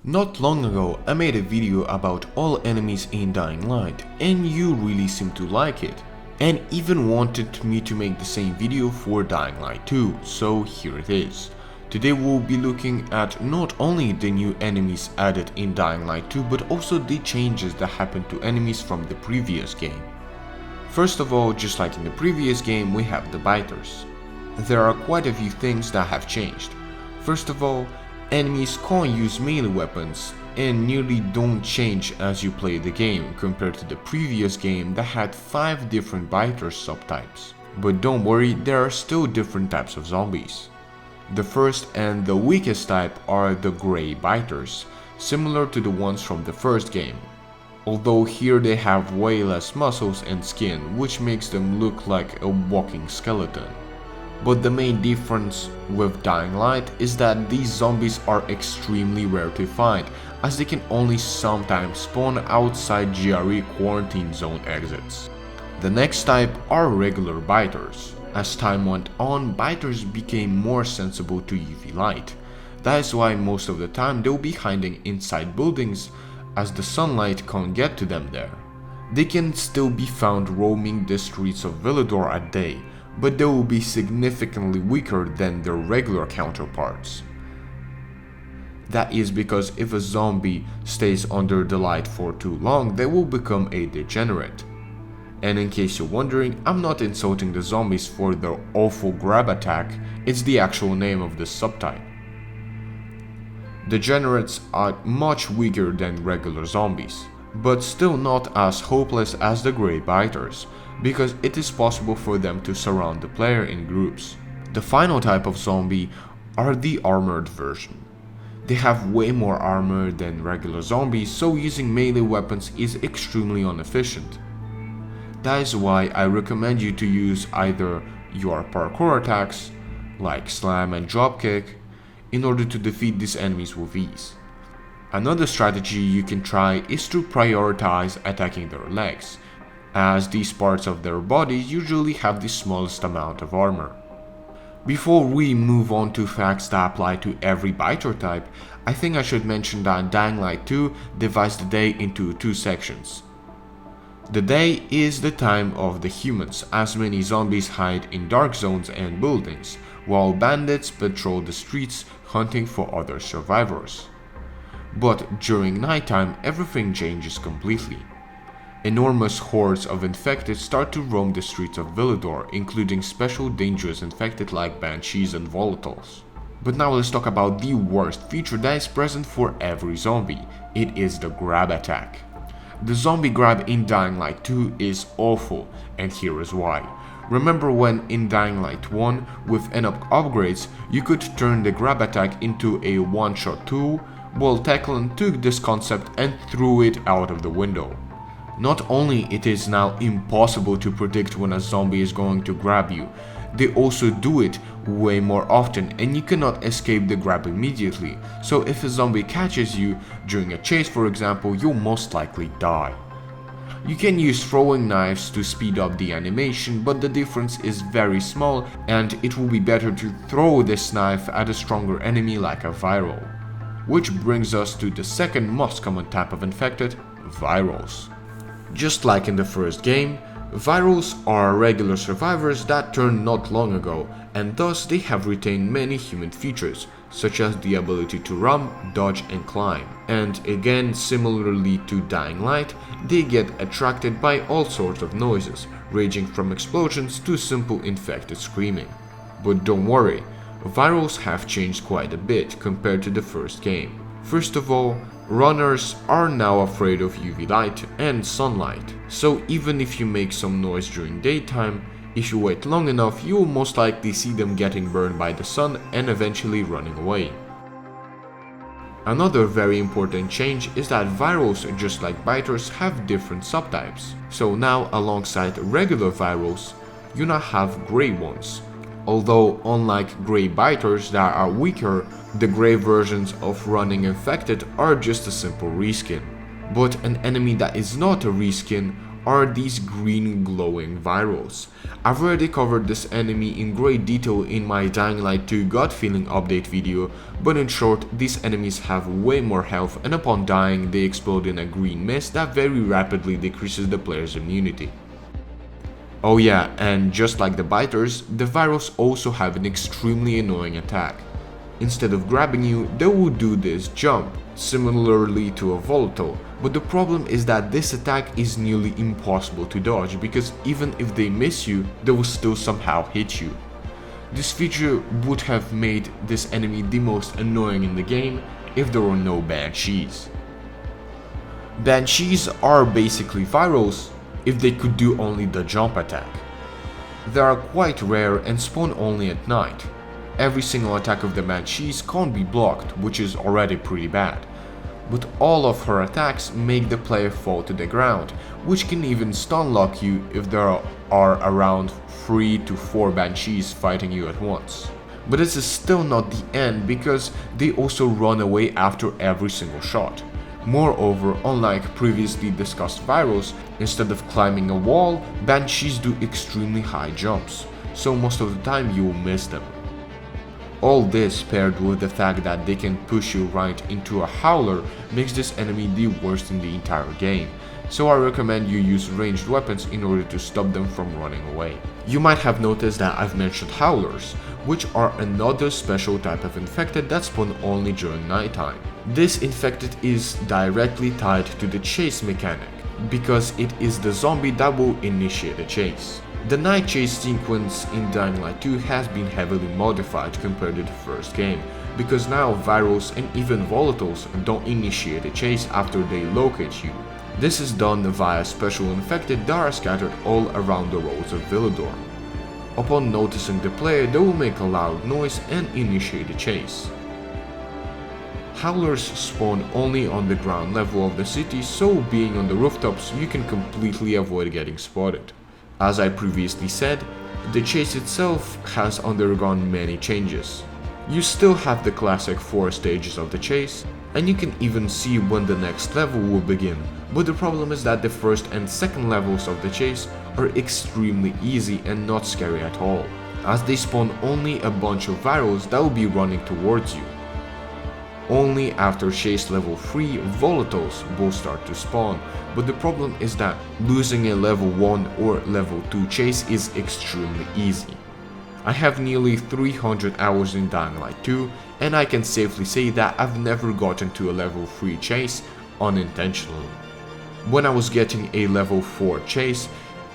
Not long ago I made a video about all enemies in Dying Light and you really seemed to like it and even wanted me to make the same video for Dying Light 2, so here it is. Today we'll be looking at not only the new enemies added in Dying Light 2 but also the changes that happened to enemies from the previous game. First of all, just like in the previous game, we have the biters. There are quite a few things that have changed. First of all, enemies can't use melee weapons and nearly don't change as you play the game compared to the previous game that had 5 different biter subtypes. But don't worry, there are still different types of zombies. The first and the weakest type are the grey biters, similar to the ones from the first game. Although here they have way less muscles and skin, which makes them look like a walking skeleton. But the main difference with Dying Light is that these zombies are extremely rare to find, as they can only sometimes spawn outside GRE quarantine zone exits. The next type are regular biters. As time went on, biters became more sensible to UV light. That is why most of the time they will be hiding inside buildings, as the sunlight can't get to them there. They can still be found roaming the streets of Villador at day, but they will be significantly weaker than their regular counterparts. That is because if a zombie stays under the light for too long, they will become a degenerate. And in case you're wondering, I'm not insulting the zombies for their awful grab attack, it's the actual name of the subtype. Degenerates are much weaker than regular zombies, but still not as hopeless as the grey biters, because it is possible for them to surround the player in groups. The final type of zombie are the armored version. They have way more armor than regular zombies, so using melee weapons is extremely inefficient. That is why I recommend you to use either your parkour attacks, like slam and dropkick, in order to defeat these enemies with ease. Another strategy you can try is to prioritize attacking their legs, as these parts of their bodies usually have the smallest amount of armor. Before we move on to facts that apply to every biter type, I think I should mention that Dying Light 2 divides the day into 2 sections. The day is the time of the humans, as many zombies hide in dark zones and buildings, while bandits patrol the streets hunting for other survivors. But during nighttime, everything changes completely. Enormous hordes of infected start to roam the streets of Villador, including special dangerous infected like banshees and volatiles. But now let's talk about the worst feature that is present for every zombie. It is the grab attack. The zombie grab in Dying Light 2 is awful, and here is why. Remember when in Dying Light 1, with enough upgrades, you could turn the grab attack into a one-shot tool? Well, Techland took this concept and threw it out of the window. Not only it is now impossible to predict when a zombie is going to grab you, they also do it way more often and you cannot escape the grab immediately, so if a zombie catches you during a chase for example, you'll most likely die. You can use throwing knives to speed up the animation, but the difference is very small and it will be better to throw this knife at a stronger enemy like a viral. Which brings us to the second most common type of infected, virals. Just like in the first game, virals are regular survivors that turned not long ago, and thus they have retained many human features, such as the ability to run, dodge and climb. And again, similarly to Dying Light, they get attracted by all sorts of noises, ranging from explosions to simple infected screaming. But don't worry, virals have changed quite a bit compared to the first game. First of all, runners are now afraid of UV light and sunlight, so even if you make some noise during daytime, if you wait long enough you will most likely see them getting burned by the sun and eventually running away. Another very important change is that virals, just like biters, have different subtypes, so now alongside regular virals, you now have grey ones. Although unlike grey biters that are weaker, the grey versions of running infected are just a simple reskin. But an enemy that is not a reskin are these green glowing virals. I've already covered this enemy in great detail in my Dying Light 2 God Feeling update video, but in short, these enemies have way more health, and upon dying they explode in a green mist that very rapidly decreases the player's immunity. Oh yeah, and just like the biters, the virals also have an extremely annoying attack. Instead of grabbing you, they will do this jump, similarly to a volatile, but the problem is that this attack is nearly impossible to dodge because even if they miss you, they will still somehow hit you. This feature would have made this enemy the most annoying in the game if there were no banshees. Banshees are basically virals if they could do only the jump attack. They are quite rare and spawn only at night. Every single attack of the banshees can't be blocked, which is already pretty bad. But all of her attacks make the player fall to the ground, which can even stun lock you if there are around 3 to 4 banshees fighting you at once. But this is still not the end because they also run away after every single shot. Moreover, unlike previously discussed virals, instead of climbing a wall, banshees do extremely high jumps, so most of the time you will miss them. All this paired with the fact that they can push you right into a howler makes this enemy the worst in the entire game, so I recommend you use ranged weapons in order to stop them from running away. You might have noticed that I've mentioned howlers, which are another special type of infected that spawn only during nighttime. This infected is directly tied to the chase mechanic, because it is the zombie that will initiate a chase. The night chase sequence in Dying Light 2 has been heavily modified compared to the first game, because now virals and even volatiles don't initiate a chase after they locate you. This is done via special infected that are scattered all around the roads of Villador. Upon noticing the player, they will make a loud noise and initiate a chase. Howlers spawn only on the ground level of the city, so being on the rooftops you can completely avoid getting spotted. As I previously said, the chase itself has undergone many changes. You still have the classic 4 stages of the chase, and you can even see when the next level will begin, but the problem is that the first and second levels of the chase are extremely easy and not scary at all, as they spawn only a bunch of virals that will be running towards you. Only after chase level 3 volatiles will start to spawn, but the problem is that losing a level 1 or level 2 chase is extremely easy. I have nearly 300 hours in Dying Light 2, and I can safely say that I've never gotten to a level 3 chase unintentionally. When I was getting a level 4 chase,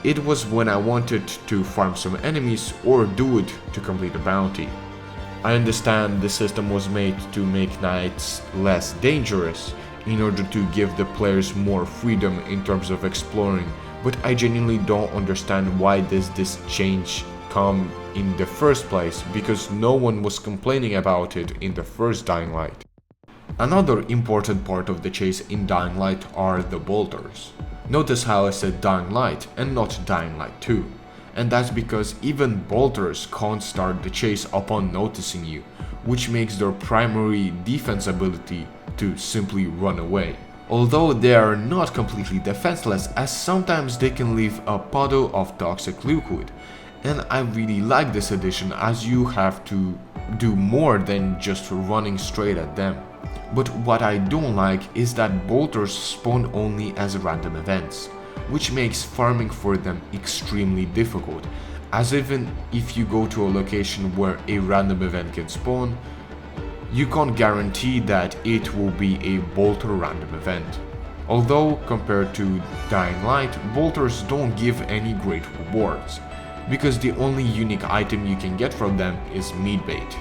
it was when I wanted to farm some enemies or do it to complete a bounty. I understand the system was made to make nights less dangerous in order to give the players more freedom in terms of exploring, but I genuinely don't understand why does this change come in the first place, because no one was complaining about it in the first Dying Light. Another important part of the chase in Dying Light are the bolters. Notice how I said Dying Light and not Dying Light 2. And that's because even bolters can't start the chase upon noticing you, which makes their primary defense ability to simply run away. Although they are not completely defenseless, as sometimes they can leave a puddle of toxic liquid, and I really like this addition as you have to do more than just running straight at them. But what I don't like is that bolters spawn only as random events, which makes farming for them extremely difficult, as even if you go to a location where a random event can spawn, you can't guarantee that it will be a bolter random event. Although, compared to Dying Light, bolters don't give any great rewards, because the only unique item you can get from them is meat bait,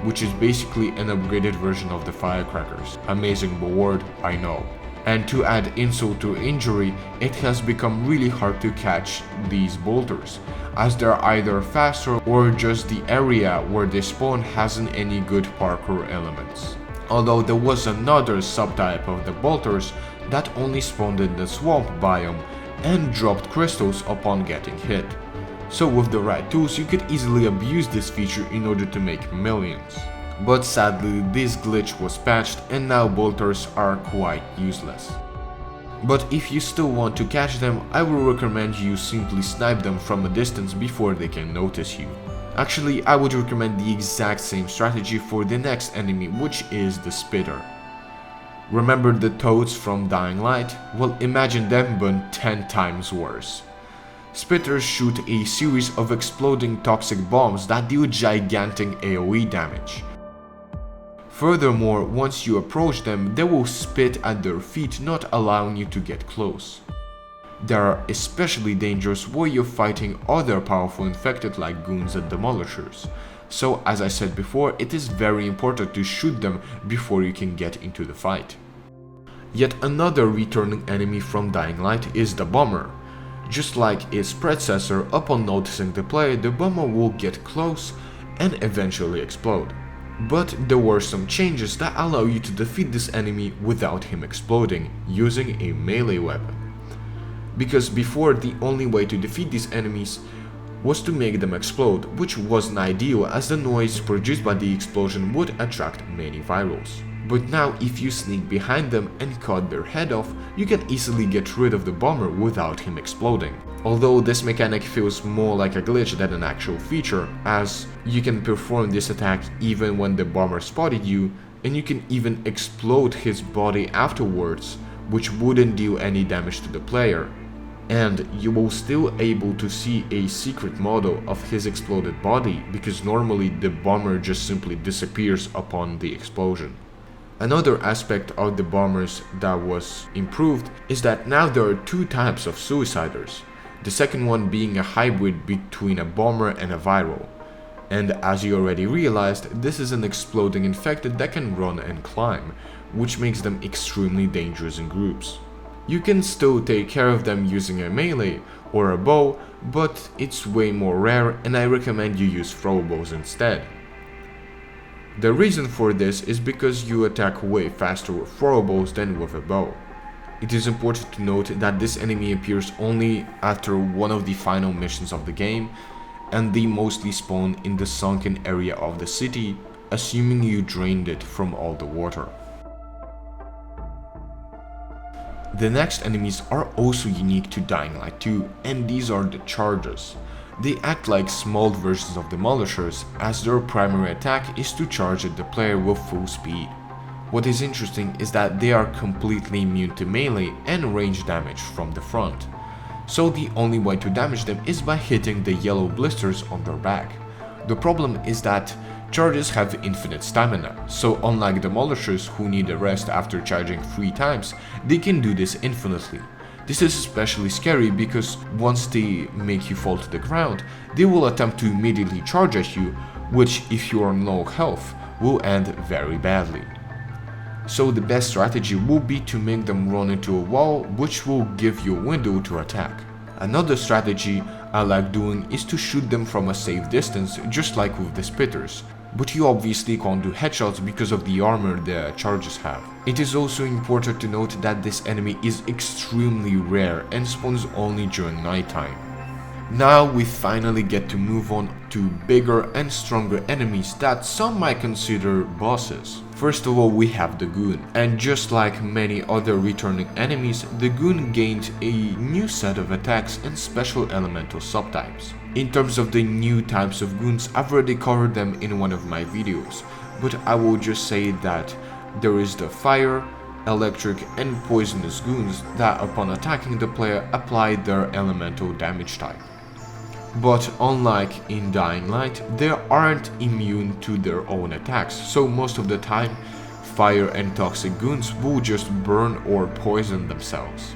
which is basically an upgraded version of the firecrackers. Amazing reward, I know. And to add insult to injury, it has become really hard to catch these bolters, as they're either faster or just the area where they spawn hasn't any good parkour elements. Although there was another subtype of the bolters that only spawned in the swamp biome and dropped crystals upon getting hit. So with the right tools you could easily abuse this feature in order to make millions. But sadly this glitch was patched and now bolters are quite useless. But if you still want to catch them, I will recommend you simply snipe them from a distance before they can notice you. Actually, I would recommend the exact same strategy for the next enemy, which is the spitter. Remember the toads from Dying Light? Well, imagine them but 10 times worse. Spitters shoot a series of exploding toxic bombs that deal gigantic AoE damage. Furthermore, once you approach them, they will spit at their feet, not allowing you to get close. They are especially dangerous where you're fighting other powerful infected like goons and demolishers. So as I said before, it is very important to shoot them before you can get into the fight. Yet another returning enemy from Dying Light is the bomber. Just like its predecessor, upon noticing the player, the bomber will get close and eventually explode. But there were some changes that allow you to defeat this enemy without him exploding, using a melee weapon. Because before, the only way to defeat these enemies was to make them explode, which wasn't ideal as the noise produced by the explosion would attract many virals. But now if you sneak behind them and cut their head off, you can easily get rid of the bomber without him exploding. Although this mechanic feels more like a glitch than an actual feature, as you can perform this attack even when the bomber spotted you, and you can even explode his body afterwards, which wouldn't deal any damage to the player. And you will still able to see a secret model of his exploded body, because normally the bomber just simply disappears upon the explosion. Another aspect of the bombers that was improved is that now there are two types of suiciders, the second one being a hybrid between a bomber and a viral. And as you already realized, this is an exploding infected that can run and climb, which makes them extremely dangerous in groups. You can still take care of them using a melee or a bow, but it's way more rare and I recommend you use throwables instead. The reason for this is because you attack way faster with throwables than with a bow. It is important to note that this enemy appears only after one of the final missions of the game, and they mostly spawn in the sunken area of the city, assuming you drained it from all the water. The next enemies are also unique to Dying Light 2, and these are the charges. They act like small versions of demolishers, as their primary attack is to charge at the player with full speed. What is interesting is that they are completely immune to melee and range damage from the front, so the only way to damage them is by hitting the yellow blisters on their back. The problem is that charges have infinite stamina, so unlike demolishers who need a rest after charging 3 times, they can do this infinitely. This is especially scary because once they make you fall to the ground, they will attempt to immediately charge at you, which if you are on low health, will end very badly. So the best strategy will be to make them run into a wall, which will give you a window to attack. Another strategy I like doing is to shoot them from a safe distance, just like with the spitters. But you obviously can't do headshots because of the armor the charges have. It is also important to note that this enemy is extremely rare and spawns only during nighttime. Now we finally get to move on to bigger and stronger enemies that some might consider bosses. First of all, we have the Goon, and just like many other returning enemies, the Goon gained a new set of attacks and special elemental subtypes. In terms of the new types of Goons, I've already covered them in one of my videos, but I will just say that there is the fire, electric and poisonous Goons that upon attacking the player apply their elemental damage type. But unlike in Dying Light, they aren't immune to their own attacks, so most of the time, fire and toxic Goons will just burn or poison themselves.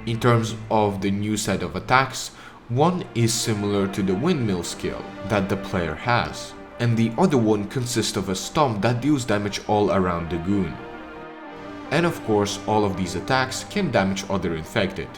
In terms of the new set of attacks, one is similar to the windmill skill that the player has, and the other one consists of a stomp that deals damage all around the Goon. And of course, all of these attacks can damage other infected.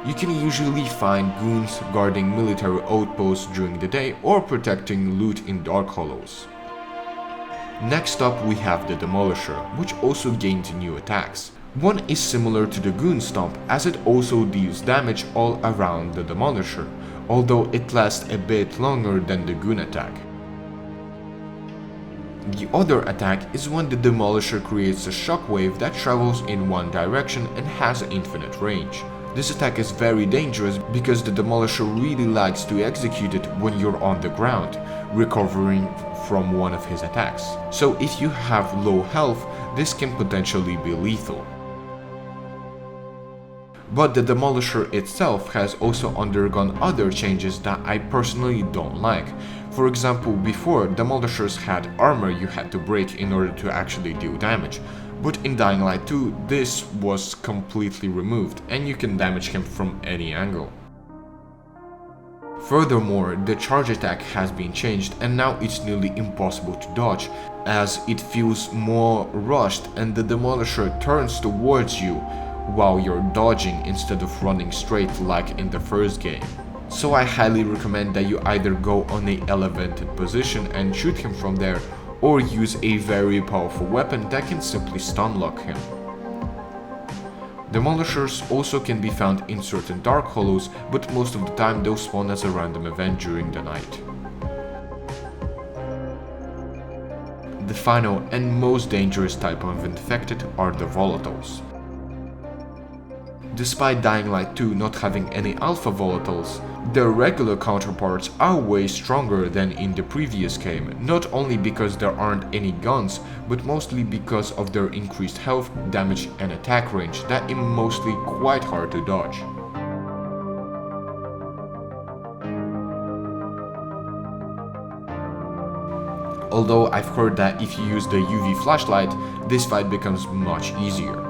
You can usually find Goons guarding military outposts during the day or protecting loot in dark hollows. Next up we have the Demolisher, which also gained new attacks. One is similar to the Goon Stomp as it also deals damage all around the Demolisher, although it lasts a bit longer than the Goon attack. The other attack is when the demolisher creates a shockwave that travels in one direction and has infinite range. This attack is very dangerous because the demolisher really likes to execute it when you're on the ground, recovering from one of his attacks. So if you have low health, this can potentially be lethal. But the demolisher itself has also undergone other changes that I personally don't like. For example, before, demolishers had armor you had to break in order to actually deal damage. But in Dying Light 2, this was completely removed, and you can damage him from any angle. Furthermore, the charge attack has been changed, and now it's nearly impossible to dodge, as it feels more rushed and the demolisher turns towards you while you're dodging instead of running straight like in the first game. So I highly recommend that you either go on a elevated position and shoot him from there, or use a very powerful weapon that can simply stun lock him. Demolishers also can be found in certain dark hollows, but most of the time they'll spawn as a random event during the night. The final and most dangerous type of infected are the volatiles. Despite Dying Light 2 not having any alpha volatiles, their regular counterparts are way stronger than in the previous game, not only because there aren't any guns, but mostly because of their increased health, damage and attack range that is mostly quite hard to dodge. Although I've heard that if you use the UV flashlight, this fight becomes much easier.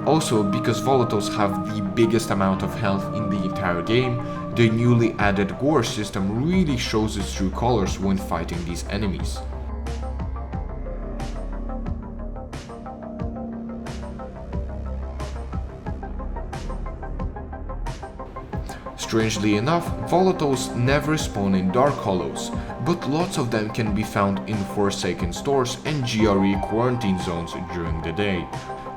Also, because volatiles have the biggest amount of health in the entire game, the newly added gore system really shows its true colors when fighting these enemies. Strangely enough, volatiles never spawn in dark hollows, but lots of them can be found in Forsaken stores and GRE quarantine zones during the day,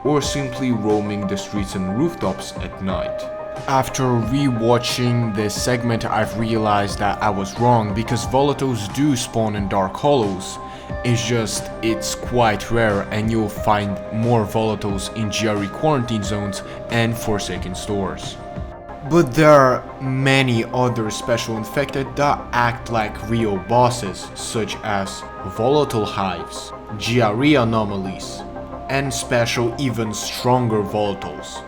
or simply roaming the streets and rooftops at night. After rewatching this segment, I've realized that I was wrong because volatiles do spawn in dark hollows. It's quite rare, and you'll find more volatiles in GRE quarantine zones and Forsaken stores. But there are many other special infected that act like real bosses, such as volatile hives, GRE anomalies, and special even stronger volatiles.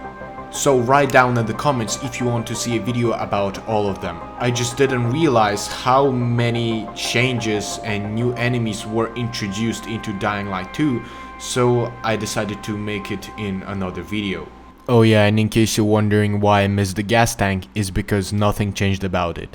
So write down in the comments if you want to see a video about all of them. I just didn't realize how many changes and new enemies were introduced into Dying Light 2, so I decided to make it in another video. Oh yeah, and in case you're wondering why I missed the gas tank, is because nothing changed about it.